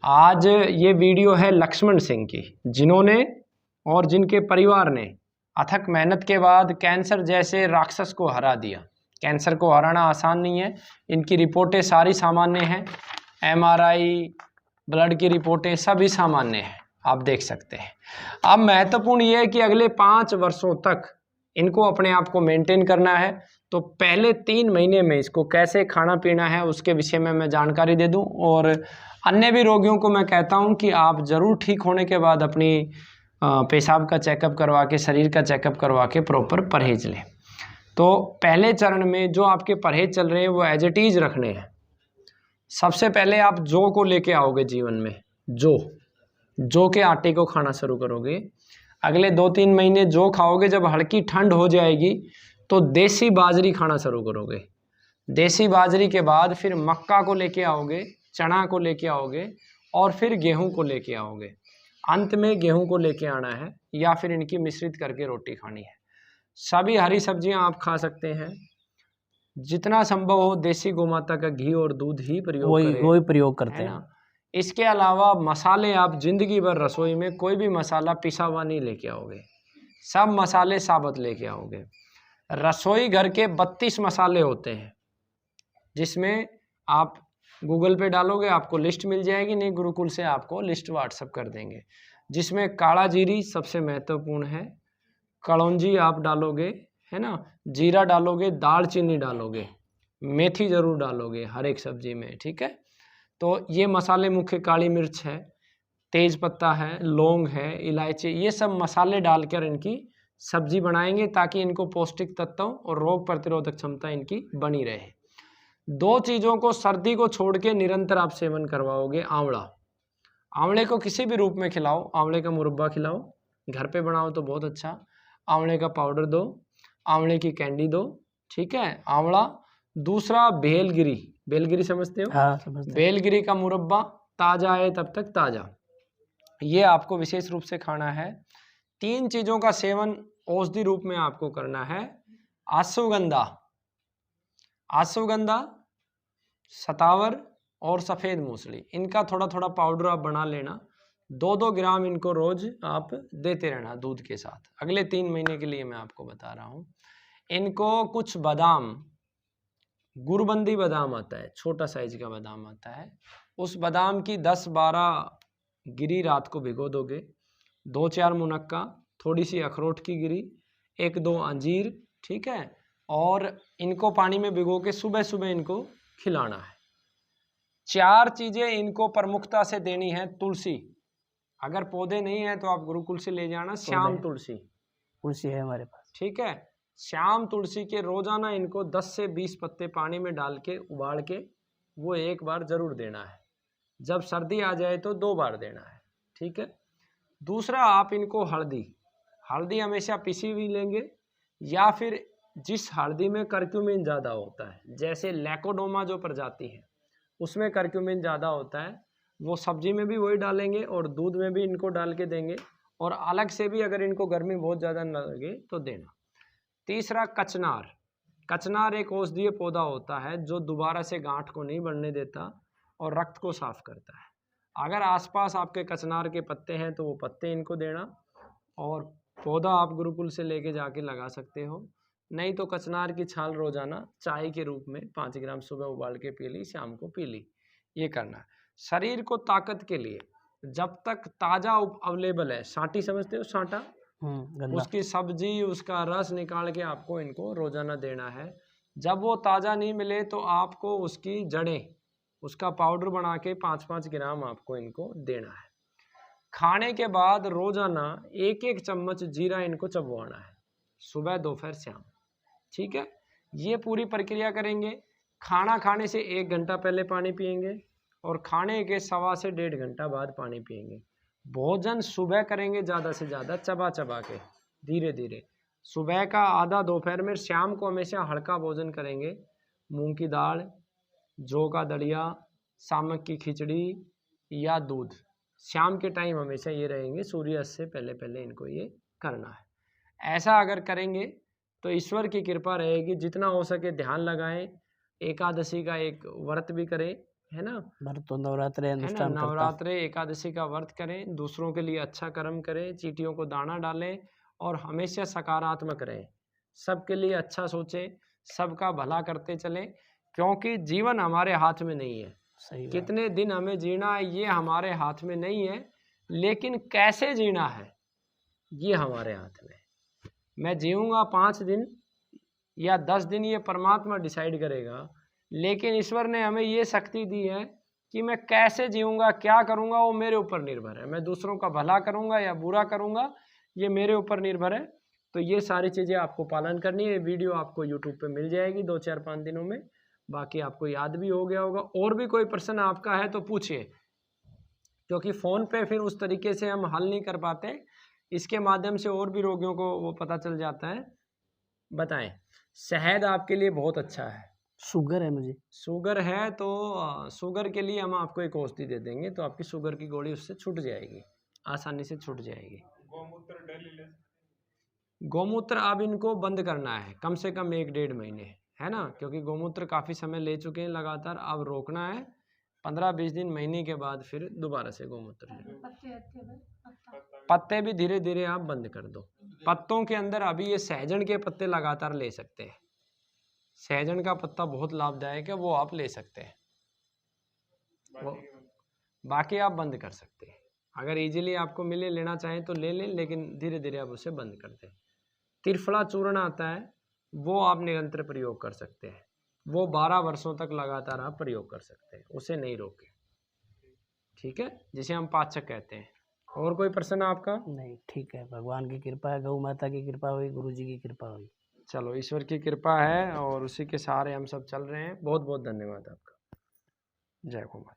आज ये वीडियो है लक्ष्मण सिंह की, जिन्होंने और जिनके परिवार ने अथक मेहनत के बाद कैंसर जैसे राक्षस को हरा दिया। कैंसर को हराना आसान नहीं है। इनकी रिपोर्टें सारी सामान्य हैं, एमआरआई, ब्लड की रिपोर्टें सभी सामान्य हैं, आप देख सकते हैं। अब महत्वपूर्ण ये है कि अगले 5 वर्षों तक इनको अपने आप को मेंटेन करना है, तो पहले 3 महीने में इसको कैसे खाना पीना है उसके विषय में मैं जानकारी दे दूं। और अन्य भी रोगियों को मैं कहता हूं कि आप ज़रूर ठीक होने के बाद अपनी पेशाब का चेकअप करवा के, शरीर का चेकअप करवा के प्रॉपर परहेज लें। तो पहले चरण में जो आपके परहेज चल रहे हैं वो एज इट इज़ रखने हैं। सबसे पहले आप जौ को लेके आओगे जीवन में। जौ के आटे को खाना शुरू करोगे। अगले 2-3 महीने जौ खाओगे। जब हल्की ठंड हो जाएगी तो देसी बाजरी खाना शुरू करोगे। देसी बाजरी के बाद फिर मक्का को लेके आओगे, चना को लेके आओगे और फिर गेहूं को लेके आओगे। अंत में गेहूं को लेके आना है या फिर इनकी मिश्रित करके रोटी खानी है। सभी हरी सब्जियां आप खा सकते हैं। जितना संभव हो देसी गोमाता का घी और दूध ही प्रयोग करें, वही प्रयोग करते हैं ना। इसके अलावा मसाले आप जिंदगी भर रसोई में कोई भी मसाला पिसा हुआ नहीं लेके आओगे, सब मसाले साबुत लेके आओगे। रसोई घर के 32 मसाले होते हैं, जिसमें आप गूगल पे डालोगे आपको लिस्ट मिल जाएगी, नहीं गुरुकुल से आपको लिस्ट व्हाट्सअप कर देंगे। जिसमें काला जीरी सबसे महत्वपूर्ण है, कलौंजी आप डालोगे, है ना, जीरा डालोगे, दालचीनी डालोगे, मेथी ज़रूर डालोगे हर एक सब्जी में, ठीक है। तो ये मसाले मुख्य, काली मिर्च है, तेज पत्ता है, लौंग है, इलायची, ये सब मसाले डालकर इनकी सब्जी बनाएंगे ताकि इनको पौष्टिक तत्वों और रोग प्रतिरोधक क्षमता इनकी बनी रहे। 2 चीज़ों को सर्दी को छोड़ के निरंतर आप सेवन करवाओगे। आंवले को किसी भी रूप में खिलाओ, आंवले का मुरब्बा खिलाओ, घर पे बनाओ तो बहुत अच्छा। आंवले का पाउडर दो, आंवले की कैंडी दो, ठीक है, आंवला। दूसरा बेलगिरी समझते हो? हाँ, समझते हैं। बेलगिरी का मुरब्बा ताज़ा है तब तक ताज़ा, ये आपको विशेष रूप से खाना है। 3 चीज़ों का सेवन औषधि रूप में आपको करना है। अश्वगंधा, सतावर और सफ़ेद मूसली, इनका थोड़ा थोड़ा पाउडर आप बना लेना। 2-2 ग्राम इनको रोज आप देते रहना दूध के साथ। अगले 3 महीने के लिए मैं आपको बता रहा हूँ। इनको कुछ बादाम, गुरबंदी बादाम आता है, छोटा साइज का बादाम आता है, उस बादाम की 10-12 गिरी रात को भिगो दोगे। 2-4 मुनक्का, थोड़ी सी अखरोट की गिरी, 1-2 अंजीर, ठीक है। और इनको पानी में भिगो के सुबह सुबह इनको खिलाना है। 4 चीज़ें इनको प्रमुखता से देनी है। तुलसी, अगर पौधे नहीं है तो आप गुरुकुल से ले जाना, श्याम तुलसी है हमारे पास, ठीक है। श्याम तुलसी के रोजाना इनको 10 से 20 पत्ते पानी में डाल के उबाल के वो 1 बार जरूर देना है। जब सर्दी आ जाए तो 2 बार देना है, ठीक है। दूसरा, आप इनको हल्दी हमेशा पिसी हुई लेंगे, या फिर जिस हल्दी में करक्यूमिन ज़्यादा होता है, जैसे लैकोडोमा जो प्रजाति है उसमें करक्यूमिन ज़्यादा होता है, वो सब्जी में भी वही डालेंगे और दूध में भी इनको डाल के देंगे। और अलग से भी अगर इनको गर्मी बहुत ज़्यादा न लगे तो देना। तीसरा, कचनार एक औषधीय पौधा होता है जो दोबारा से गांठ को नहीं बढ़ने देता और रक्त को साफ करता है। अगर आसपास आपके कचनार के पत्ते हैं तो वो पत्ते इनको देना, और पौधा आप गुरुकुल से लेके जाके लगा सकते हो। नहीं तो कचनार की छाल रोजाना चाय के रूप में 5 ग्राम सुबह उबाल के पी ली, शाम को पी ली, ये करना है। शरीर को ताकत के लिए जब तक ताज़ा अवेलेबल है, सांटी समझते हो, सांटा, उसकी सब्जी, उसका रस निकाल के आपको इनको रोजाना देना है। जब वो ताज़ा नहीं मिले तो आपको उसकी जड़ें, उसका पाउडर बना के 5-5 ग्राम आपको इनको देना है। खाने के बाद रोजाना 1-1 चम्मच जीरा इनको चबवाना है, सुबह, दोपहर, शाम, ठीक है। ये पूरी प्रक्रिया करेंगे। खाना खाने से 1 घंटा पहले पानी पिएंगे और खाने के 1.25 से 1.5 घंटा बाद पानी पिएंगे। भोजन सुबह करेंगे ज़्यादा से ज़्यादा चबा के, धीरे धीरे, सुबह का आधा, दोपहर में। शाम को हमेशा हल्का भोजन करेंगे, मूंग की दाल, जौ का दलिया, सामक की खिचड़ी या दूध। शाम के टाइम हमेशा ये रहेंगे, सूर्यास्त से पहले पहले इनको ये करना है। ऐसा अगर करेंगे तो ईश्वर की कृपा रहेगी। जितना हो सके ध्यान लगाएं, एकादशी का एक व्रत भी करें, है ना। व्रत तो नवरात्रे है ना, अनुष्ठान करता। नवरात्रे एकादशी का व्रत करें, दूसरों के लिए अच्छा कर्म करें, चींटियों को दाना डालें और हमेशा सकारात्मक रहें, सबके लिए अच्छा सोचें, सबका भला करते चलें, क्योंकि जीवन हमारे हाथ में नहीं है। सही बात। कितने दिन हमें जीना है ये हमारे हाथ में नहीं है, लेकिन कैसे जीना है ये हमारे हाथ में है। मैं जीऊँगा 5 दिन या 10 दिन ये परमात्मा डिसाइड करेगा, लेकिन ईश्वर ने हमें ये शक्ति दी है कि मैं कैसे जीऊँगा, क्या करूँगा, वो मेरे ऊपर निर्भर है। मैं दूसरों का भला करूँगा या बुरा करूँगा, ये मेरे ऊपर निर्भर है। तो ये सारी चीज़ें आपको पालन करनी है। वीडियो आपको यूट्यूब पे मिल जाएगी 2-4-5 दिनों में। बाकी आपको याद भी हो गया होगा। और भी कोई प्रश्न आपका है तो पूछिए, क्योंकि फ़ोन पे फिर उस तरीके से हम हल नहीं कर पाते। इसके माध्यम से और भी रोगियों को वो पता चल जाता है। बताएं। शहद आपके लिए बहुत अच्छा है। शुगर है मुझे। शुगर है तो शुगर के लिए हम आपको एक औषधि दे देंगे, तो आपकी शुगर की गोली उससे छूट जाएगी, आसानी से छूट जाएगी। गौमूत्र अब इनको बंद करना है कम से कम 1-1.5 महीने, है ना, क्योंकि गौमूत्र काफ़ी समय ले चुके हैं लगातार। अब रोकना है, 15-20 दिन, महीने के बाद फिर दोबारा से गौमूत्र लें। पत्ते भी धीरे धीरे आप बंद कर दो। पत्तों के अंदर अभी ये सहजन के पत्ते लगातार ले सकते हैं। सहजन का पत्ता बहुत लाभदायक है, वो आप ले सकते हैं। बाकी आप बंद कर सकते हैं। अगर इजीली आपको मिले, लेना चाहें तो ले लें, लेकिन धीरे धीरे आप उसे बंद कर दें। त्रिफला चूर्ण आता है, वो आप निरंतर प्रयोग कर सकते हैं। वो 12 वर्षों तक लगातार आप प्रयोग कर सकते हैं, उसे नहीं रोके। ठीक है, जिसे हम पाचक कहते हैं। और कोई प्रश्न आपका? नहीं, ठीक है, भगवान की कृपा है, गौ माता की कृपा हुई, गुरु जी की कृपा हुई। चलो, ईश्वर की कृपा है और उसी के सहारे हम सब चल रहे हैं। बहुत बहुत धन्यवाद आपका। जय कुमार।